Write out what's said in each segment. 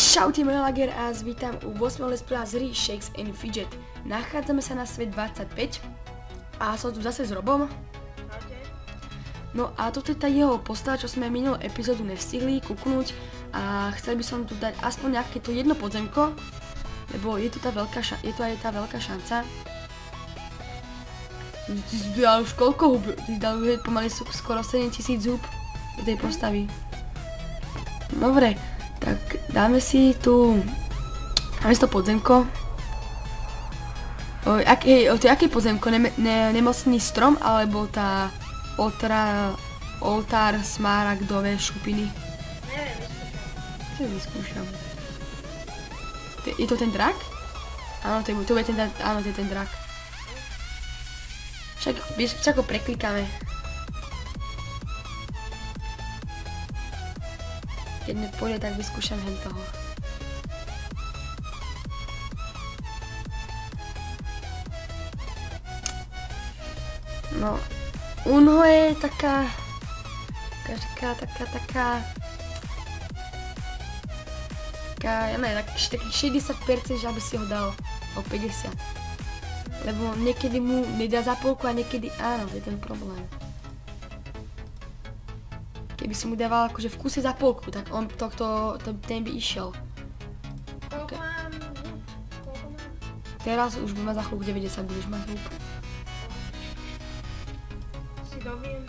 Čaute, moje Lager a vítam u 8. Let's Play z hry Shakes and Fidget. Nachádzame sa na svet 25 a som tu zase s Robom. No a toto je tá jeho postava, čo sme minulú epizódu nestihli kúknúť a chcel by som tu dať aspoň nejaké to jedno podzemko, lebo je tu tá veľká šanca. Ty si dal už koľko hub? Ty si dal už pomaly skoro 7000 hub do tej postavy. Dobre, tak dáme si tu podzemko. To je aké podzemko? Nemocný strom alebo tá oltár smaragdové šupiny? Neviem, vyskúšam. Je to ten drak? Áno, to je ten drak. Však ho preklikáme. Keď nepôjde, tak vyskúšam hen toho. No, Uno je taká, ja neviem, takých 60%, že aby si ho dal o 50. Lebo niekedy mu nedá za polku a niekedy áno, to je ten problém. Keby si mu dával akože v kuse za polku, tak on ten by išiel. Koľko mám? Teraz už má za chvíľu 90, budeš mať húb. Si dobiem.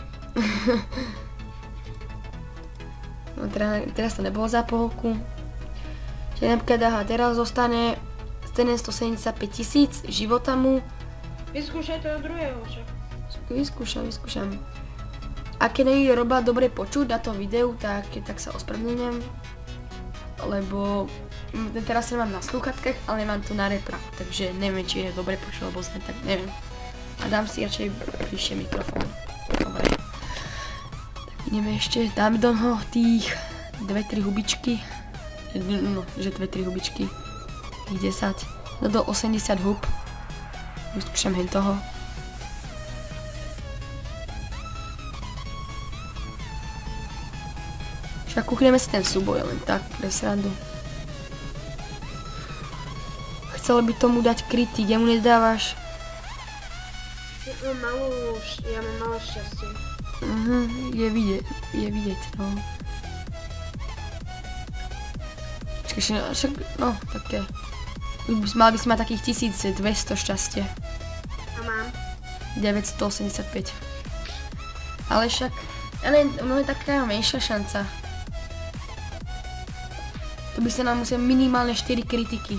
No teraz to nebolo za polku. Čiže napríklad aha, teraz zostane 175 000 života mu. Vyskúšaj toho druhého však. Vyskúšam. A keď nie je Roba dobre počuť na tom videu, tak sa ospravedlňujem. Lebo teraz sa nemám na slúchatkách, ale nemám to na repra. Takže neviem, či je dobre počuť, alebo sme, tak neviem. A dám si radšej bližšie mikrofón. Dobre. Tak ideme ešte, dáme do toho tých 2-3 hubičky. No, že 2-3 hubičky. Tých 10. No do 80 hub. Vyskúšam hen toho. Však kúkneme si ten súboj, len tak, pre srandu. Chcel by tomu dať kritik, ja mu nedávaš. Ja mám malo šťastie. Je vidieť, no. Však, no, také. Mal by si mať takých 1200 šťastie. A mám? 985. Ale však, ja neviem, ono je taká menšia šanca. To by sa nám musel minimálne 4 kritiky.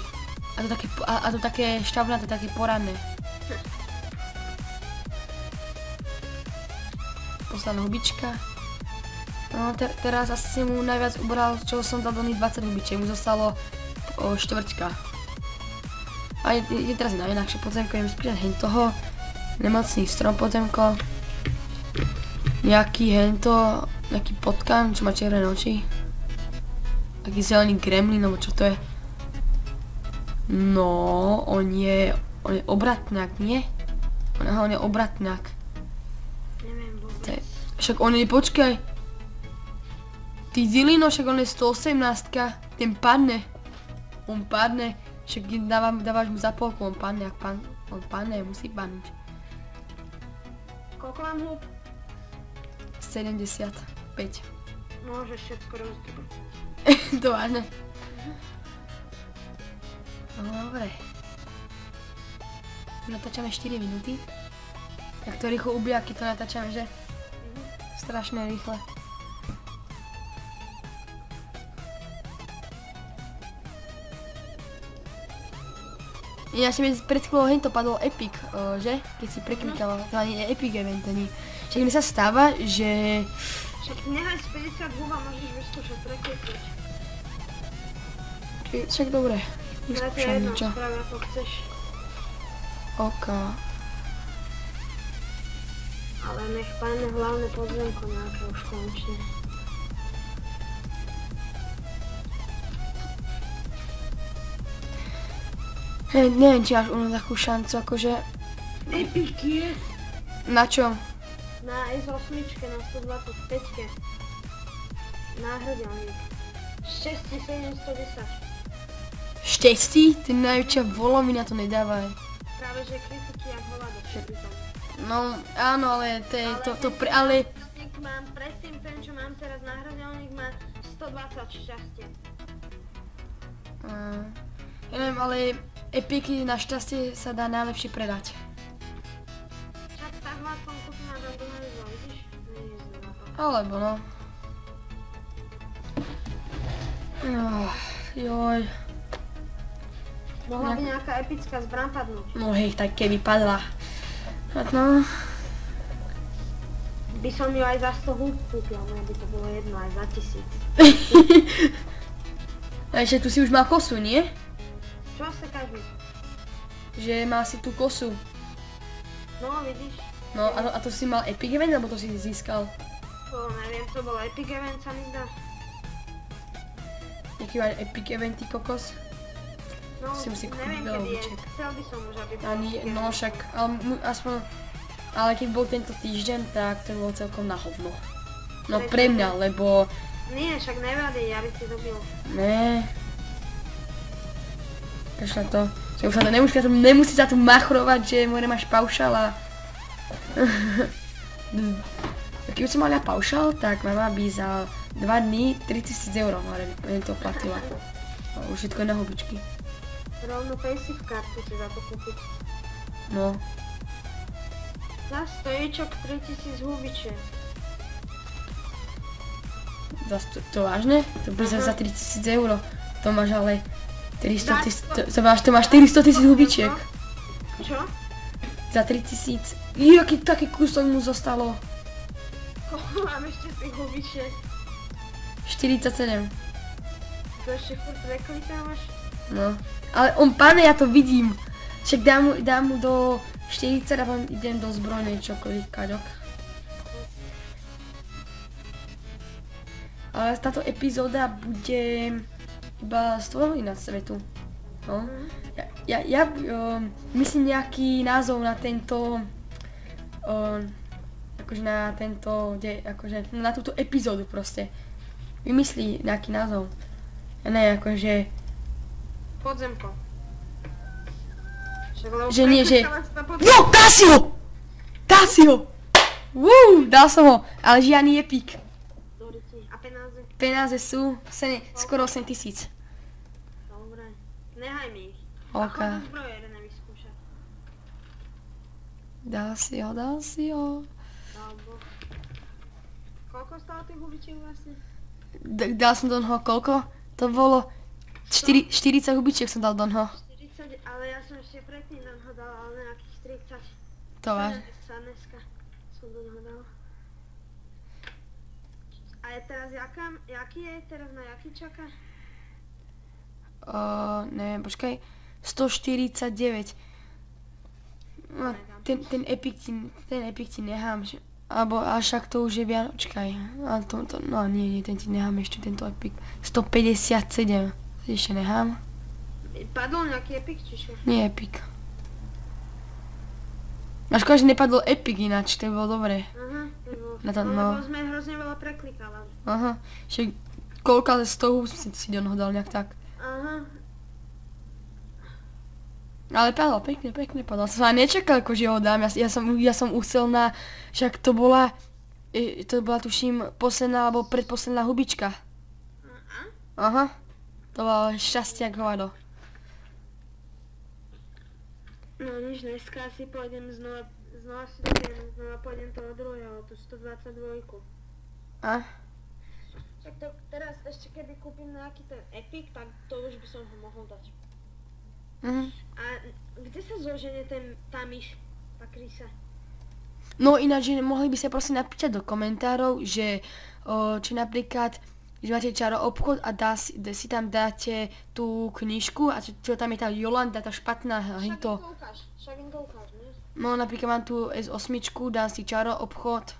A to také šťavnaté, také poradné. Posledná hubička. No teraz asi mu najviac ubral, čo som dal do nich 20 hubičiek. Mu zostalo štvrťka. A je teraz na inakšie podzemko, idem spýtať hen toho. Nemocný strom podzemko. Nejaký potkan, čo má čierne oči. Taký zelený gremlin, alebo čo to je? No, on je obratňák, nie? On je obratňák. Neviem vôbec. Však on je, počkaj. Ty Zilino, však on je 118-ka. Ten padne. On padne. Však dávaš mu za polku, on padne, on padne, musí padnúť. Koľko mám húb? 75. Môžeš všetko rozdrúť. To vážne. No dobre. Natáčame 4 minúty. Tak to rýchlo ubíja, keď to natáčame, že? Strašne rýchle. Ináč mi pred chvíľou hento padol Epic, že? Keď si preklikal, to ani je Epic event, ani. Však mi sa stáva, že... Však nehaj z 50 húb a môžeš vyskúšať prekliknúť. Však dobre. Vyskúšam niečo. Sprav ako chceš. OK. Ale nech padne hlavné podzemko nejaké už konečne. Neviem, či máš takú šancu, akože... Epic je! Na čom? Na S8, na 125. Náhradelník. 6710. Štestí? Ty najväčšia volovina, to nedávaj. Práve že kritiky jak hovado všetky tam. No, áno, ale to je, ale... Mám predtým ten, čo mám teraz nahradeľník, má 120 šťastie. Ja neviem, ale epiky na šťastie sa dá najlepšie predať. Však tak hladkom kúpim a dám do hajzla, vidíš? Alebo no. Joj. Mohla by nejaká epická zbraň padnúť. No hej, tak keby padla. No. By som ju aj za 100 húb kúpil, mne by to bolo jedno, aj za 1000. A ešte tu si už mal kosu, nie? Čo sa každý? Že má si tú kosu. No, vidíš? No a to si mal epic event, alebo to si získal? To neviem, to bolo epic event, sa mi zdá. Jaký máš epic event, ty kokos? No, Si musí kúpiť neviem, veľa kedy je. húbček. Chcel by som už, aby Ani, no však, aspoň... Ale keď bol tento týždeň, tak to bolo celkom na hovno. No pre mňa, lebo... Nie, však nevadí, ja by si dobil. Né. Kašľa to. Že už sa to nemusí sa tu machrovať, že more máš paušal a... Keď som mala paušal, tak mama by za 2 dní 3000 €, ale to platila. A už všetko je na hubičky. Rovno paysafe kartu si za to kúpiť. No. Za stojíčok 3000 hubičiek. To vážne? To bude za 3000 €. To máš ale 300 000, to máš 400 000 hubičiek. Čo? Za 3000. Jaký taký kúsok mu zostalo? Koľko mám ešte tých hubičiek? 47. To ešte furt preklikávaš? No. Ale on pane, ja to vidím. Však dám mu do 40 a potom idem do zbrojnej čokoľvek kaďok. Ale táto epizóda bude iba z tvojho iná svetu. No. Ja myslím nejaký názov na tento... akože na tento... akože na túto epizódu proste. Vymyslí nejaký názov. A ne akože... Podzemko. Že nie, že... Jo, dá si ho! Dal som ho, ale žiadny epik. A penáze? Penáze sú skoro 8 000. Dobre. Nehaj mi ich. OK. A chod do zbrojere nevyskúšať. Dal si ho. Alebo... Koľko stálo tých hubičiek vlastne? Dal som do noho koľko? To bolo 40 hubičiek som dal do noho. 40, ale ja som ešte predtým do noho dal, ale nejakých 30. To váž. Dneska som do noho dal. A je teraz jaký je? Teraz na jaký čaká? Neviem, počkaj. 149. No, ten epic ti nechám. Alebo až však to už je viac. Počkaj. No nie, ten ti nechám ešte tento epic. 157. Ešte nechám. Padol nejaký epic, či čo? Nie epic. A škoda, že nepadol epic ináč, to by bolo dobré. Aha, to bolo. No. Lebo sme hrozne veľa preklikávali. Aha, že koľka z toho si do noho dal nejak tak. Aha. Ale padol, pekne padol. Som sa nečakal, že ho dám, ja som usel na, však to bola tuším posledná alebo predposledná hubička. Aha, to bolo šťastie jak hovado. No nič, dneska si pôjdem znova pôjdem toho druhého, tú 122. A? Však to teraz ešte keby kúpim nejaký ten epic, tak to už by som ho mohol dať. A kde sa zoženie tá myš, tá krysa? No ináč, mohli by sa prosím napísať do komentárov, že či napríklad že máte čaro obchod a si tam dáte tú knižku a čo tam je tá Jolanda, tá špatná hinto. Však im to ukáž, nie? No napríklad mám tu S8, dám si čaro obchod.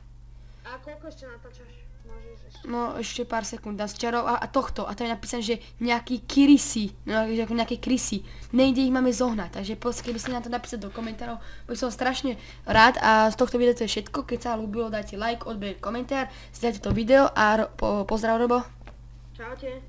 A koľko ešte natáčaš? Môžeš ešte? No ešte pár sekúnd, dám si čaro a tohto. A tam je napísané, že nejaký krysy, nejaké krysy. Nejde ich máme zohnať, takže keby ste nám to napísať do komentárov, by som strašne rád a z tohto videa to je všetko. Keď sa ľúbilo, dajte like, odber, komentár, zdajte to video a pozdrav Robo. Čaute.